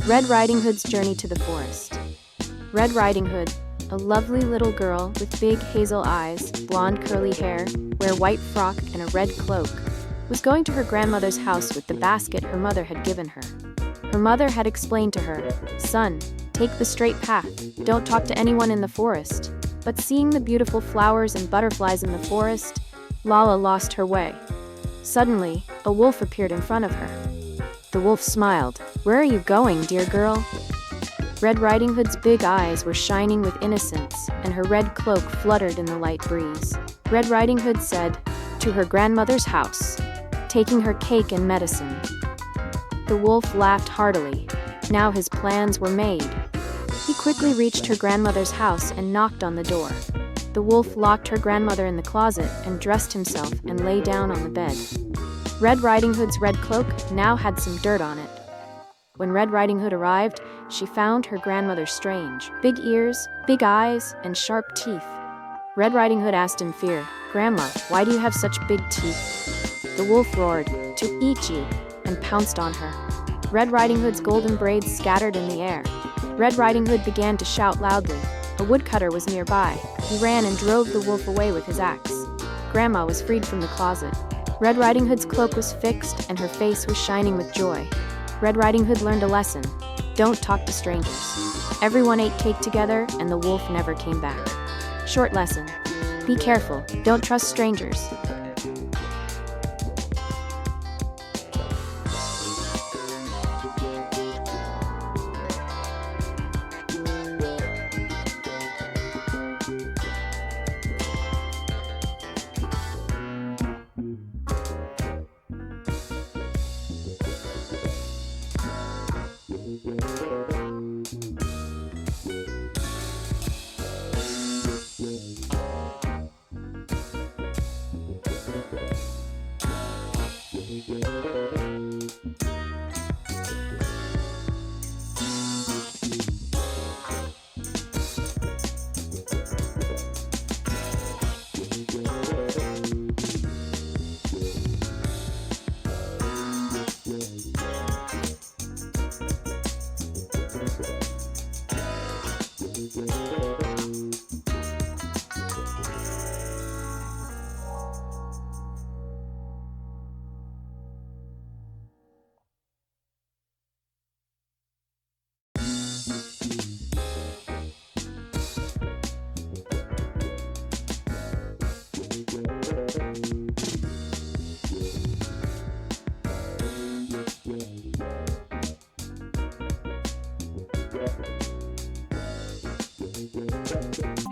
Red Riding Hood's Journey to the Forest. Red Riding Hood, a lovely little girl with big hazel eyes, blonde curly hair, wear white frock and a red cloak, was going to her grandmother's house with the basket her mother had given her. Her mother had explained to her, "Son, take the straight path, don't talk to anyone in the forest." But seeing the beautiful flowers and butterflies in the forest, Lala lost her way. Suddenly, a wolf appeared in front of her. The wolf smiled. "Where are you going, dear girl?" Red Riding Hood's big eyes were shining with innocence, and her red cloak fluttered in the light breeze. Red Riding Hood said, "To her grandmother's house, taking her cake and medicine." The wolf laughed heartily. Now his plans were made. He quickly reached her grandmother's house and knocked on the door. The wolf locked her grandmother in the closet and dressed himself and lay down on the bed. Red Riding Hood's red cloak now had some dirt on it. When Red Riding Hood arrived, she found her grandmother strange. Big ears, big eyes, and sharp teeth. Red Riding Hood asked in fear, "Grandma, why do you have such big teeth?" The wolf roared, "To eat you," and pounced on her. Red Riding Hood's golden braids scattered in the air. Red Riding Hood began to shout loudly. A woodcutter was nearby. He ran and drove the wolf away with his axe. Grandma was freed from the closet. Red Riding Hood's cloak was fixed and her face was shining with joy. Red Riding Hood learned a lesson. Don't talk to strangers. Everyone ate cake together and the wolf never came back. Short lesson. Be careful. Don't trust strangers.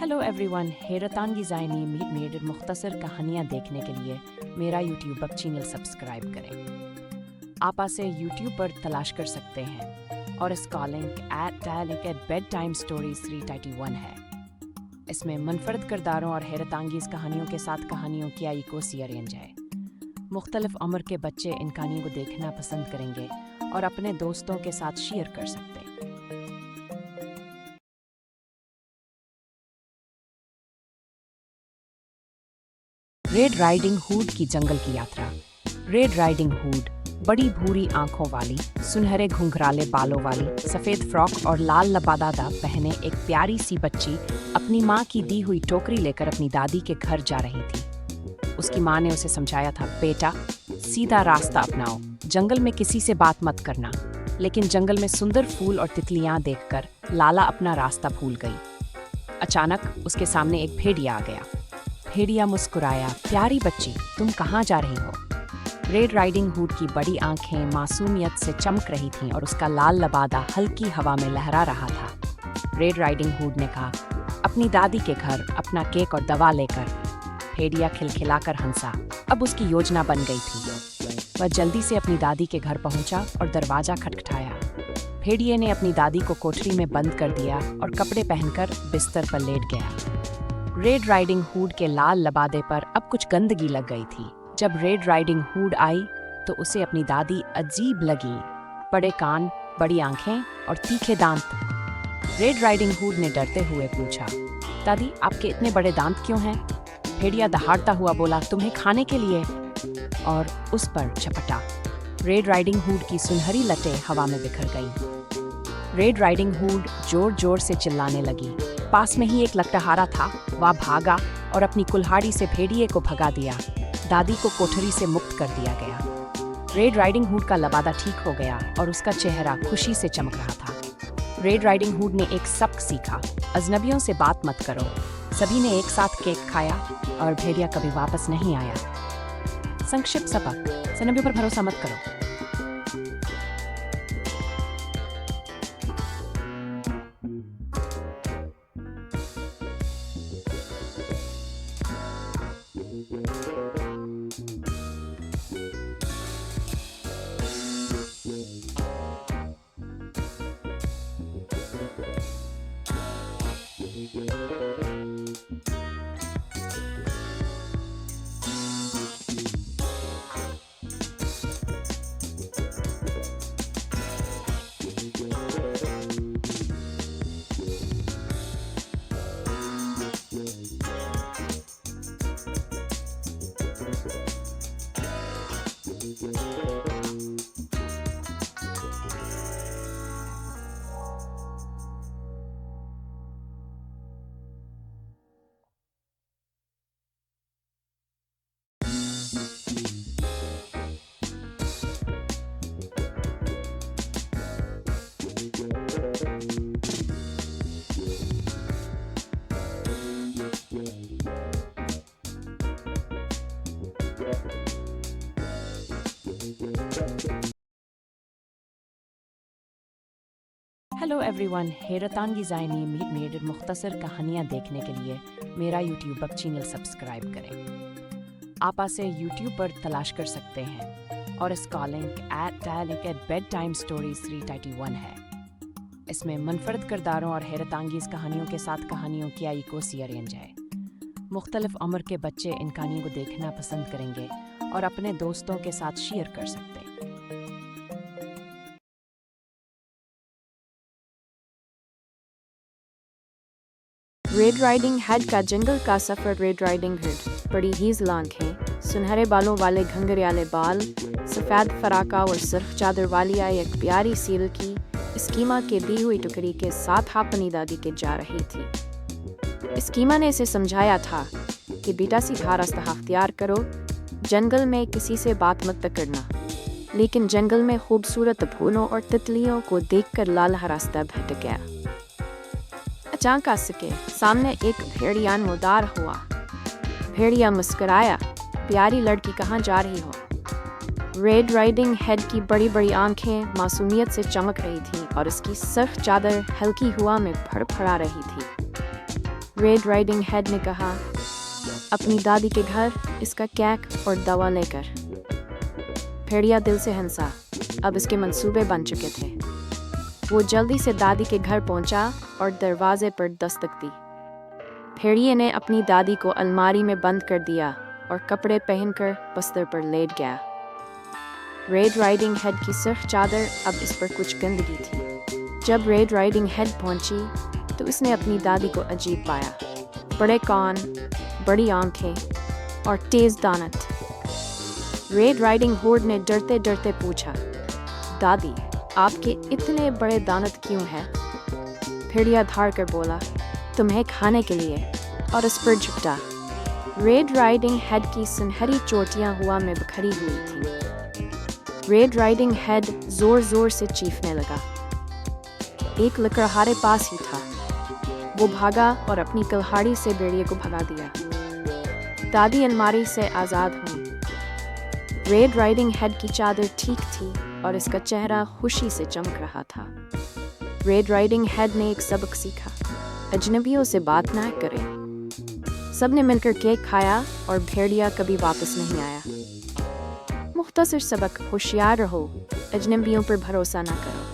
Hello everyone, हैरतांगी ज़ायनी मीड मुख्तसर कहानियाँ देखने के लिए मेरा YouTube channel subscribe करें। आप इसे यूट्यूब पर तलाश कर सकते हैं और इसका लिंक @bedtime stories 331 है। इसमें मुनफरद किरदारों और हैरतांगीज़ कहानियों के साथ कहानियों की एक कोसी अरेंज है। मुख्तलिफ उम्र के बच्चे इन कहानियों को देखना पसंद करेंगे और अपने दोस्तों के साथ शेयर कर सकते हैं। रेड राइडिंग हुड की जंगल की यात्रा। रेड राइडिंग हुड बड़ी भूरी आंखों वाली, सुनहरे घुंघराले बालों वाली, सफ़ेद फ्रॉक और लाल लबादादा पहने एक प्यारी सी बच्ची अपनी माँ की दी हुई टोकरी लेकर अपनी दादी के घर जा रही थी। उसकी माँ ने उसे समझाया था, "बेटा, सीधा रास्ता अपनाओ, जंगल में किसी से बात मत करना।" लेकिन जंगल में सुंदर फूल और तितलियाँ देखकर लाला अपना रास्ता भूल गई। अचानक उसके सामने एक भेड़िया आ गया। भेड़िया मुस्कुराया, "प्यारी बच्ची, तुम कहाँ जा रही हो?" रेड राइडिंग हुड की बड़ी आंखें मासूमियत से चमक रही थीं और उसका लाल लबादा हल्की हवा में लहरा रहा था। रेड राइडिंग हुड ने कहा, "अपनी दादी के घर अपना केक और दवा लेकर।" भेड़िया खिलखिलाकर हंसा। अब उसकी योजना बन गई थी। वह जल्दी से अपनी दादी के घर पहुंचा और दरवाजा खटखटाया। भेड़िए ने अपनी दादी को कोठरी में बंद कर दिया और कपड़े पहनकर बिस्तर पर लेट गया। रेड राइडिंग हुड के लाल लबादे पर अब कुछ गंदगी लग गई थी। जब रेड राइडिंग हुड आई तो उसे अपनी दादी अजीब लगी। बड़े कान, बड़ी आंखें और तीखे दांत। रेड राइडिंग हुड ने डरते हुए पूछा, "दादी, आपके इतने बड़े दांत क्यों हैं?" भेड़िया दहाड़ता हुआ बोला, "तुम्हें खाने के लिए।" और उस पर झपटा। रेड राइडिंग हुड की सुनहरी लटें हवा में बिखर गईं। रेड राइडिंग हुड जोर जोर से चिल्लाने लगी। पास में ही एक लकड़हारा था, वह भागा और अपनी कुल्हाड़ी से भेड़िए को भगा दिया। दादी को कोठरी से मुक्त कर दिया गया। रेड राइडिंग हुड का लबादा ठीक हो गया और उसका चेहरा खुशी से चमक रहा था। रेड राइडिंग हुड ने एक सबक सीखा, अजनबियों से बात मत करो। सभी ने एक साथ केक खाया और भेड़िया कभी वापस नहीं आया। संक्षिप्त सबक, अजनबियों पर भरोसा मत करो। हेलो एवरीवन, हैरतांगीज़ानी मेड मुख्तसर कहानियाँ देखने के लिए मेरा यूट्यूब चैनल सब्सक्राइब करें। आप इसे यूट्यूब पर तलाश कर सकते हैं और इसका लिंक बेड टाइम स्टोरीज 331 है। इसमें मुनफरद किरदारों और हैरतांगीज़ कहानियों के साथ कहानियों की एक सीरीज है। मुख्तलिफ उम्र के बच्चे इन कहानियों को देखना पसंद करेंगे और अपने दोस्तों के साथ शेयर कर सकते हैं। रेड राइडिंग हेड का जंगल का सफर। रेड राइडिंग हुड बड़ी हीज़ आंखें, सुनहरे बालों वाले घंघरियाले बाल, सफ़ेद फराका और सुर्ख चादर वाली एक प्यारी सी लड़की स्कीमा के दी हुई टुकड़ी के साथ अपनी दादी के जा रही थी। स्कीमा ने इसे समझाया था कि बेटा सीधा रास्ता अख्तियार करो, जंगल में किसी से बात मत करना। लेकिन जंगल में खूबसूरत फूलों और तितलियों को देखकर लाला रास्ता भटक गया। अचानक के सामने एक भेड़िया नमदार हुआ। भेड़िया मुस्कुराया, प्यारी लड़की कहाँ जा रही हो? रेड राइडिंग हेड की बड़ी बड़ी आंखें मासूमियत से चमक रही थीं और उसकी सख्त चादर हल्की हवा में फड़फड़ा रही थी। रेड राइडिंग हेड ने कहा, अपनी दादी के घर इसका केक और दवा लेकर। भेड़िया दिल से हंसा, अब इसके मंसूबे बन चुके थे। वो जल्दी से दादी के घर पहुंचा और दरवाजे पर दस्तक दी। भेड़िए ने अपनी दादी को अलमारी में बंद कर दिया और कपड़े पहनकर बिस्तर पर लेट गया। रेड राइडिंग हेड की सिर्फ चादर अब इस पर कुछ गंदगी थी। जब रेड राइडिंग हेड पहुंची तो उसने अपनी दादी को अजीब पाया। बड़े कान, बड़ी आंखें और तेज दांत। रेड राइडिंग हुड ने डरते डरते पूछा, दादी आपके इतने बड़े दांत क्यों हैं? भेड़िया धार कर बोला, तुम्हें खाने के लिए, और उस पर झुकटा। रेड राइडिंग हेड की सुनहरी चोटियां हवा में बिखरी हुई थीं। रेड राइडिंग हेड जोर जोर से चीखने लगा। एक लकड़हारे पास ही था। वो भागा और अपनी कुल्हाड़ी से भेड़िए को भगा दिया। दादी अलमारी से आज़ाद हुई। रेड राइडिंग हेड की चादर ठीक थी और इसका चेहरा खुशी से चमक रहा था। रेड राइडिंग हेड ने एक सबक सीखा, अजनबियों से बात ना करें। सबने मिलकर केक खाया और भेड़िया कभी वापस नहीं आया। मुख्तसर सबक, होशियार रहो, अजनबियों पर भरोसा ना करो।